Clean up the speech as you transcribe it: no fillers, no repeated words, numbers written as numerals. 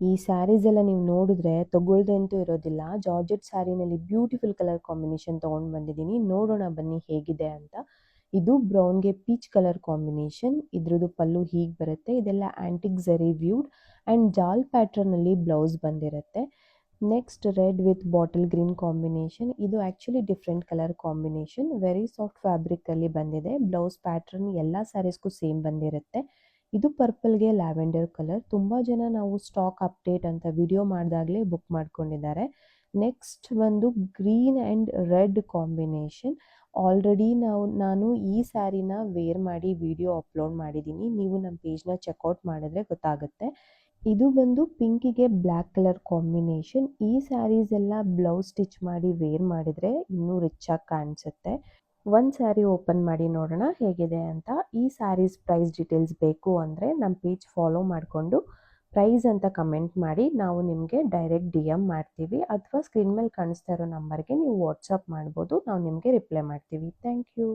ಈ ಸ್ಯಾರೀಸ್ ಎಲ್ಲ ನೀವು ನೋಡಿದ್ರೆ ತಗೊಳ್ದೆ ಅಂತೂ ಇರೋದಿಲ್ಲ. ಜಾರ್ಜೆಟ್ ಸ್ಯಾರಿನಲ್ಲಿ ಬ್ಯೂಟಿಫುಲ್ ಕಲರ್ ಕಾಂಬಿನೇಷನ್ ತೊಗೊಂಡು ಬಂದಿದ್ದೀನಿ. ನೋಡೋಣ ಬನ್ನಿ ಹೇಗಿದೆ ಅಂತ. ಇದು ಬ್ರೌನ್ಗೆ ಪೀಚ್ ಕಲರ್ ಕಾಂಬಿನೇಷನ್. ಇದ್ರದ್ದು ಪಲ್ಲು ಹೀಗೆ ಬರುತ್ತೆ. ಇದೆಲ್ಲ ಆ್ಯಂಟಿಕ್ ಝರಿ ವ್ಯೂಡ್ ಆ್ಯಂಡ್ ಜಾಲ್ ಪ್ಯಾಟ್ರನಲ್ಲಿ ಬ್ಲೌಸ್ ಬಂದಿರುತ್ತೆ. Next red with bottle green combination. ಇದು actually different colour combination. Very soft ಫ್ಯಾಬ್ರಿಕಲ್ಲಿ ಬಂದಿದೆ. ಬ್ಲೌಸ್ ಪ್ಯಾಟ್ರನ್ ಎಲ್ಲ ಸ್ಯಾರೀಸ್ಗೂ ಸೇಮ್ ಬಂದಿರುತ್ತೆ. ಇದು ಪರ್ಪಲ್ಗೆ ಲ್ಯಾವೆಂಡರ್ ಕಲರ್. ತುಂಬ ಜನ ನಾವು ಸ್ಟಾಕ್ ಅಪ್ಡೇಟ್ ಅಂತ ವಿಡಿಯೋ ಮಾಡಿದಾಗಲೇ ಬುಕ್ ಮಾಡ್ಕೊಂಡಿದ್ದಾರೆ. ನೆಕ್ಸ್ಟ್ ಬಂದು green and red combination. Already ನಾನು ಈ ಸ್ಯಾರಿನ ವೇರ್ ಮಾಡಿ ವಿಡಿಯೋ ಅಪ್ಲೋಡ್ ಮಾಡಿದ್ದೀನಿ. ನೀವು ನಮ್ಮ ಪೇಜ್ನ ಚೆಕ್ಔಟ್ ಮಾಡಿದ್ರೆ ಗೊತ್ತಾಗುತ್ತೆ. ಇದು ಬಂದು ಪಿಂಕಿಗೆ ಬ್ಲ್ಯಾಕ್ ಕಲರ್ ಕಾಂಬಿನೇಷನ್. ಈ ಸ್ಯಾರೀಸ್ ಎಲ್ಲ ಬ್ಲೌಸ್ ಸ್ಟಿಚ್ ಮಾಡಿ ವೇರ್ ಮಾಡಿದರೆ ಇನ್ನೂ ರಿಚ್ ಆಗಿ ಕಾಣಿಸುತ್ತೆ. ಒಂದು ಸ್ಯಾರಿ ಓಪನ್ ಮಾಡಿ ನೋಡೋಣ ಹೇಗಿದೆ ಅಂತ. ಈ ಸ್ಯಾರೀಸ್ ಪ್ರೈಸ್ ಡೀಟೇಲ್ಸ್ ಬೇಕು ಅಂದರೆ ನಮ್ಮ ಪೇಜ್ ಫಾಲೋ ಮಾಡಿಕೊಂಡು ಪ್ರೈಸ್ ಅಂತ ಕಮೆಂಟ್ ಮಾಡಿ, ನಾವು ನಿಮಗೆ ಡೈರೆಕ್ಟ್ DM ಮಾಡ್ತೀವಿ, ಅಥವಾ ಸ್ಕ್ರೀನ್ ಮೇಲೆ ಕಾಣಿಸ್ತಾ ಇರೋ ನಂಬರ್ಗೆ ನೀವು ವಾಟ್ಸಪ್ ಮಾಡ್ಬೋದು. ನಾವು ನಿಮಗೆ ರಿಪ್ಲೈ ಮಾಡ್ತೀವಿ. Thank you.